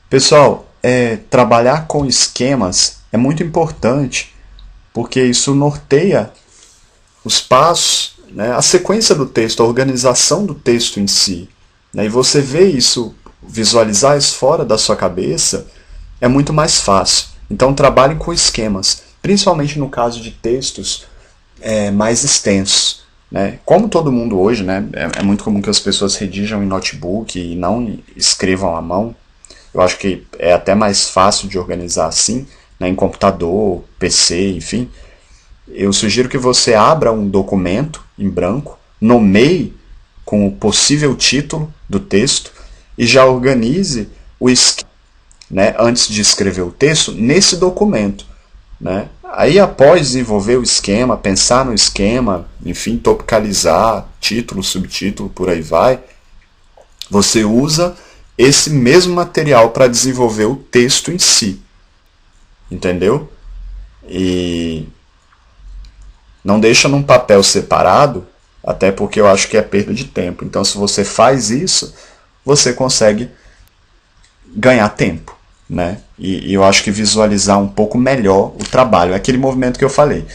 Pessoal, trabalhar com esquemas é muito importante porque isso norteia os passos, né, a sequência do texto, a organização do texto em si. Né, e você vê isso, visualizar isso fora da sua cabeça, é muito mais fácil. Então trabalhem com esquemas, principalmente no caso de textos mais extensos. Né? Como todo mundo hoje, né, é muito comum que as pessoas redigam em notebook e não escrevam à mão. Eu acho que é até mais fácil de organizar assim, né, em computador, PC, enfim. Eu sugiro que você abra um documento em branco, nomeie com o possível título do texto e já organize o esquema, né, antes de escrever o texto nesse documento. Né? Aí, após desenvolver o esquema, pensar no esquema, enfim, topicalizar, título, subtítulo, por aí vai, você usa esse mesmo material para desenvolver o texto em si. Entendeu? E não deixa num papel separado, até porque eu acho que é perda de tempo. Então, se você faz isso, você consegue ganhar tempo. Né? E eu acho que visualizar um pouco melhor o trabalho. É aquele movimento que eu falei.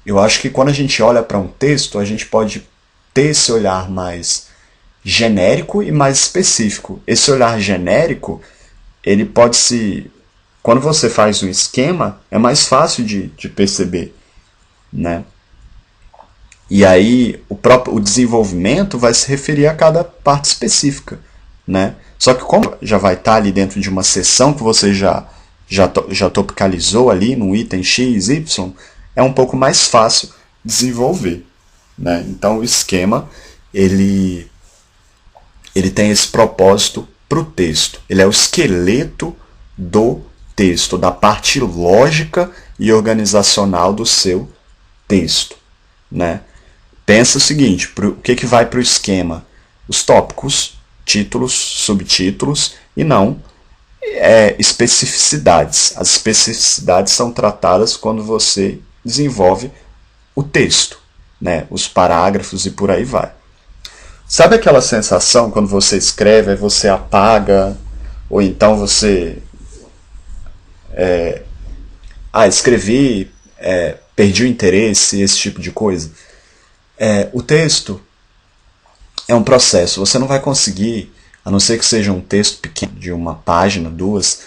Eu acho que quando a gente olha para um texto, a gente pode ter esse olhar mais genérico e mais específico. Esse olhar genérico, ele pode se... Quando você faz um esquema, é mais fácil de perceber. Né? E aí o desenvolvimento vai se referir a cada parte específica. Né? Só que como já vai estar ali dentro de uma seção que você já topicalizou ali no item X, Y, é um pouco mais fácil desenvolver. Né? Então o esquema ele tem esse propósito para o texto. Ele é o esqueleto do texto, da parte lógica e organizacional do seu texto. Né? Pensa o seguinte, o que vai para o esquema? Os tópicos, títulos, subtítulos e não especificidades. As especificidades são tratadas quando você desenvolve o texto, né? Os parágrafos e por aí vai. Sabe aquela sensação quando você escreve, aí você apaga, ou então você escrevi, perdi o interesse, esse tipo de coisa? O texto é um processo. Você não vai conseguir, a não ser que seja um texto pequeno, de uma página, duas,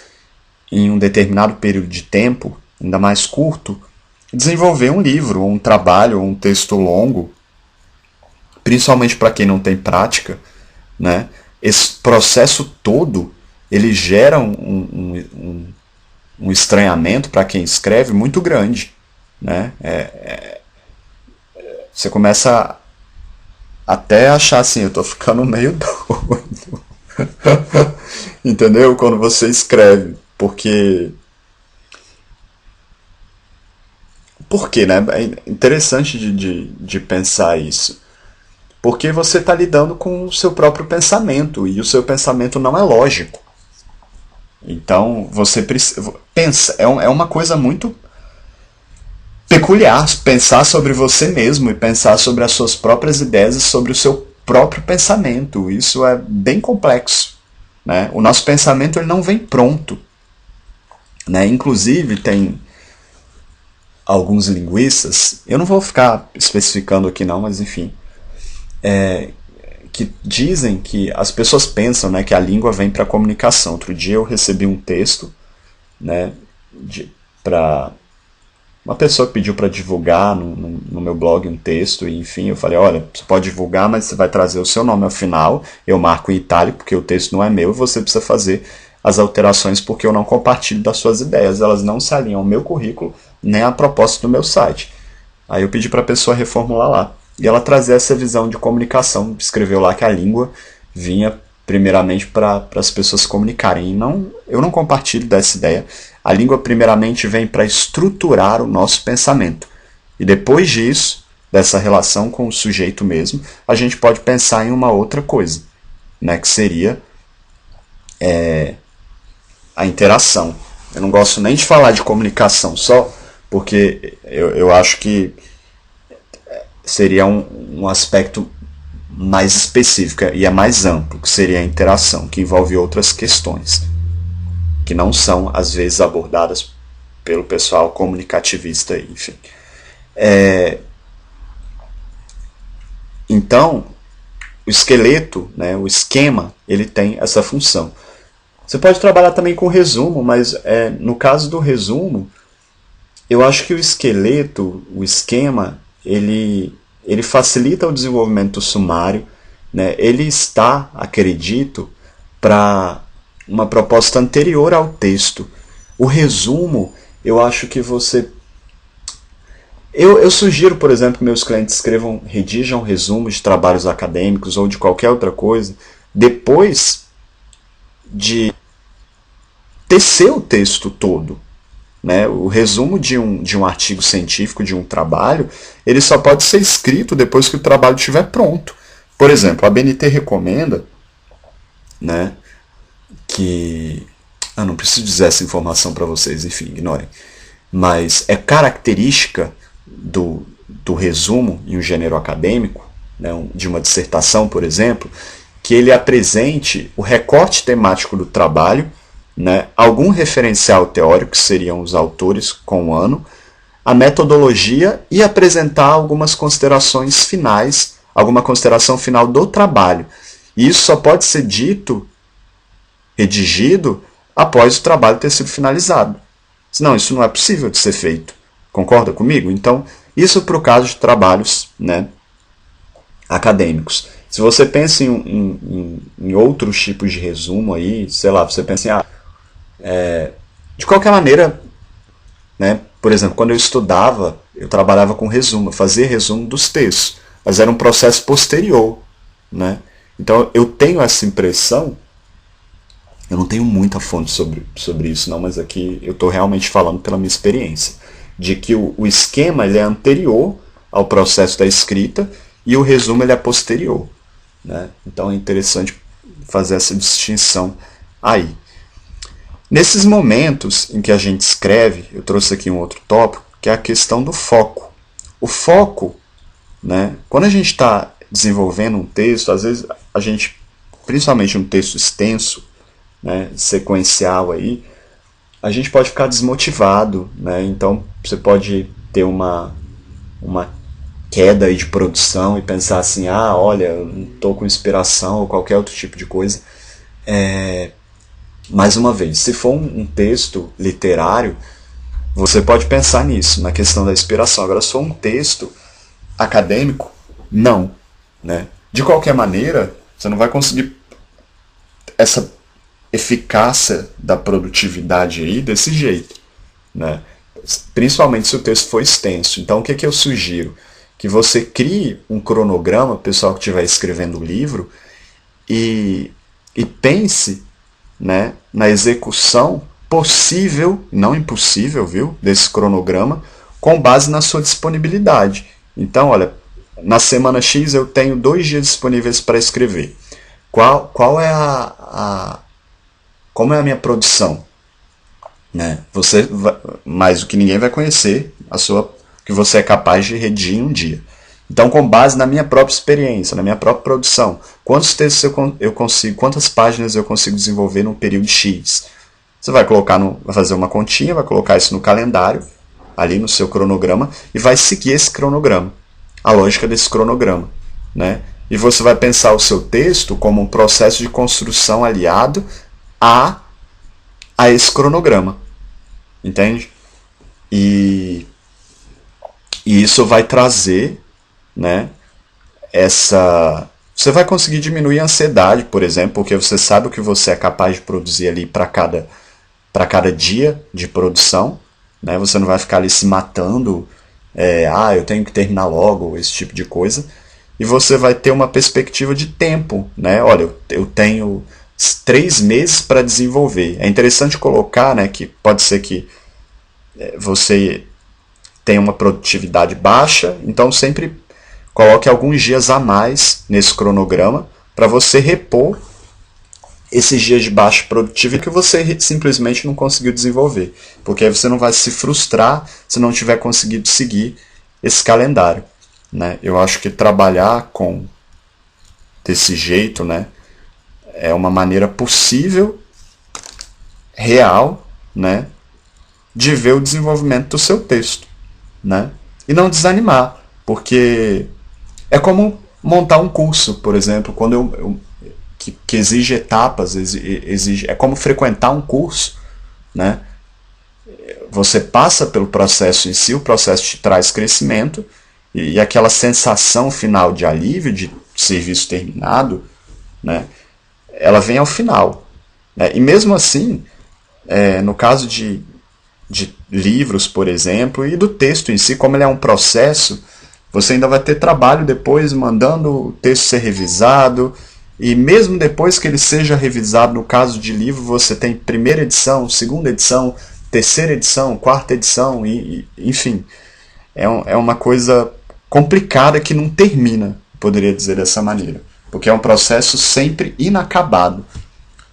em um determinado período de tempo, ainda mais curto, desenvolver um livro, um trabalho, um texto longo, principalmente para quem não tem prática. Né? Esse processo todo, ele gera um estranhamento para quem escreve muito grande. Né? Você começa até achar assim, eu tô ficando meio doido. Entendeu? Quando você escreve. Por quê, né? É interessante de pensar isso. Porque você está lidando com o seu próprio pensamento. E o seu pensamento não é lógico. Então, você precisa... Pensa, é uma coisa muito peculiar pensar sobre você mesmo e pensar sobre as suas próprias ideias e sobre o seu próprio pensamento. Isso é bem complexo. Né? O nosso pensamento ele não vem pronto. Né? Inclusive, tem alguns linguistas, eu não vou ficar especificando aqui não, mas enfim, que dizem que as pessoas pensam, né, que a língua vem para a comunicação. Outro dia eu recebi um texto, né, para uma pessoa que pediu para divulgar no meu blog um texto, e enfim, eu falei, olha, você pode divulgar, mas você vai trazer o seu nome ao final, eu marco em itálico, porque o texto não é meu, e você precisa fazer as alterações, porque eu não compartilho das suas ideias, elas não se alinham ao meu currículo, nem à proposta do meu site. Aí eu pedi para a pessoa reformular lá, e ela trazia essa visão de comunicação, escreveu lá que a língua vinha primeiramente para as pessoas se comunicarem, e eu não compartilho dessa ideia. A língua primeiramente vem para estruturar o nosso pensamento. E depois disso, dessa relação com o sujeito mesmo, a gente pode pensar em uma outra coisa, né, que seria a interação. Eu não gosto nem de falar de comunicação só, porque eu acho que seria um aspecto mais específica e é mais amplo, que seria a interação, que envolve outras questões, que não são, às vezes, abordadas pelo pessoal comunicativista, enfim. Então, o esqueleto, né, o esquema, ele tem essa função. Você pode trabalhar também com resumo, mas no caso do resumo, eu acho que o esqueleto, o esquema, ele facilita o desenvolvimento sumário, né? Ele está, acredito, para uma proposta anterior ao texto. O resumo, eu acho que você... Eu sugiro, por exemplo, que meus clientes redigam resumos de trabalhos acadêmicos ou de qualquer outra coisa, depois de tecer o texto todo. Né? O resumo de um artigo científico, de um trabalho, ele só pode ser escrito depois que o trabalho estiver pronto. Por exemplo, a BNT recomenda, né, que... não preciso dizer essa informação para vocês, enfim, ignorem. Mas é característica do resumo em um gênero acadêmico, né, de uma dissertação, por exemplo, que ele apresente o recorte temático do trabalho, né, algum referencial teórico, que seriam os autores com o ano, a metodologia e apresentar algumas considerações finais, alguma consideração final do trabalho. E isso só pode ser dito, redigido, após o trabalho ter sido finalizado. Senão, isso não é possível de ser feito. Concorda comigo? Então, isso para o caso de trabalhos, né, acadêmicos. Se você pensa em outros tipos de resumo aí, sei lá, você pensa em... de qualquer maneira, né, por exemplo, quando eu estudava, eu trabalhava com resumo, eu fazia resumo dos textos, mas era um processo posterior. Né? Então, eu tenho essa impressão... Eu não tenho muita fonte sobre isso, não, mas aqui eu estou realmente falando pela minha experiência, de que o esquema ele é anterior ao processo da escrita e o resumo ele é posterior. Né? Então é interessante fazer essa distinção aí. Nesses momentos em que a gente escreve, eu trouxe aqui um outro tópico, que é a questão do foco. O foco, né, quando a gente está desenvolvendo um texto, às vezes a gente, principalmente um texto extenso, né, sequencial aí, a gente pode ficar desmotivado, né? Então você pode ter uma queda aí de produção e pensar assim, olha, eu não estou com inspiração ou qualquer outro tipo de coisa. Mais uma vez, se for um texto literário, você pode pensar nisso, na questão da inspiração. Agora, se for um texto acadêmico, não. Né? De qualquer maneira, você não vai conseguir essa eficácia da produtividade aí desse jeito, né? Principalmente se o texto for extenso. Então o que eu sugiro? Que você crie um cronograma, pessoal que estiver escrevendo o livro, e pense, né, na execução possível, não impossível, viu, desse cronograma, com base na sua disponibilidade. Então, olha, na semana X eu tenho 2 dias disponíveis para escrever. Qual é como é a minha produção? Né? Você mais do que ninguém vai conhecer o que você é capaz de redigir em um dia. Então, com base na minha própria experiência, na minha própria produção, quantos textos eu consigo, quantas páginas eu consigo desenvolver num período X? Você vai vai fazer uma continha, vai colocar isso no calendário, ali no seu cronograma, e vai seguir esse cronograma, a lógica desse cronograma. Né? E você vai pensar o seu texto como um processo de construção aliado a esse cronograma. Entende? E isso vai trazer, né, você vai conseguir diminuir a ansiedade, por exemplo, porque você sabe o que você é capaz de produzir ali para cada dia de produção. Né? Você não vai ficar ali se matando, eu tenho que terminar logo, esse tipo de coisa. E você vai ter uma perspectiva de tempo. Né? Olha, eu tenho 3 meses para desenvolver. É interessante colocar, né, que pode ser que você tenha uma produtividade baixa, então sempre coloque alguns dias a mais nesse cronograma para você repor esses dias de baixa produtividade que você simplesmente não conseguiu desenvolver. Porque aí você não vai se frustrar se não tiver conseguido seguir esse calendário. Né? Eu acho que trabalhar com desse jeito, né? É uma maneira possível, real, né, de ver o desenvolvimento do seu texto, né? E não desanimar, porque é como montar um curso, por exemplo, quando que exige etapas, exige, é como frequentar um curso, né? Você passa pelo processo em si, o processo te traz crescimento, e aquela sensação final de alívio, de serviço terminado, né, ela vem ao final. Né? E mesmo assim, no caso de livros, por exemplo, e do texto em si, como ele é um processo, você ainda vai ter trabalho depois mandando o texto ser revisado, e mesmo depois que ele seja revisado, no caso de livro, você tem primeira edição, segunda edição, terceira edição, quarta edição, enfim. É uma coisa complicada que não termina, poderia dizer dessa maneira. Porque é um processo sempre inacabado.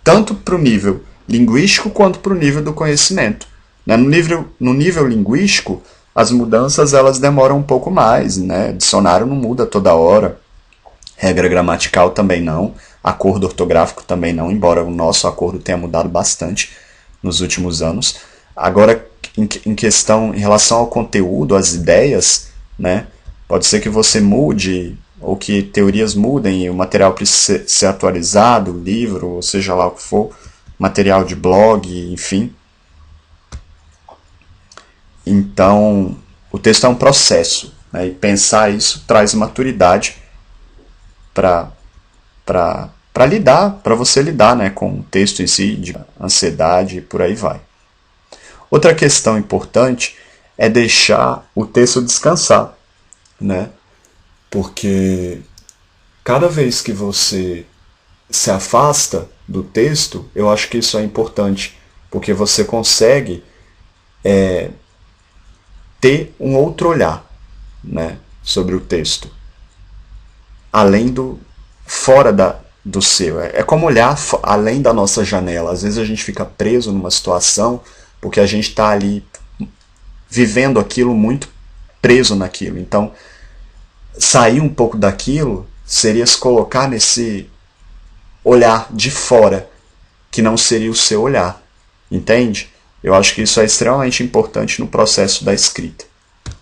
Tanto para o nível linguístico quanto para o nível do conhecimento. No nível linguístico, as mudanças elas demoram um pouco mais. Né? Dicionário não muda toda hora. Regra gramatical também não. Acordo ortográfico também não, embora o nosso acordo tenha mudado bastante nos últimos anos. Agora, em questão, em relação ao conteúdo, às ideias, né, pode ser que você mude, ou que teorias mudem, e o material precisa ser atualizado, livro, ou seja lá o que for, material de blog, enfim. Então, o texto é um processo, né, e pensar isso traz maturidade para lidar, para você lidar, né, com o texto em si, de ansiedade e por aí vai. Outra questão importante é deixar o texto descansar, né? Porque cada vez que você se afasta do texto, eu acho que isso é importante, porque você consegue ter um outro olhar, né, sobre o texto, além do fora do seu. É como olhar além da nossa janela. Às vezes a gente fica preso numa situação porque a gente está ali vivendo aquilo muito preso naquilo. Então, sair um pouco daquilo seria se colocar nesse olhar de fora, que não seria o seu olhar. Entende? Eu acho que isso é extremamente importante no processo da escrita.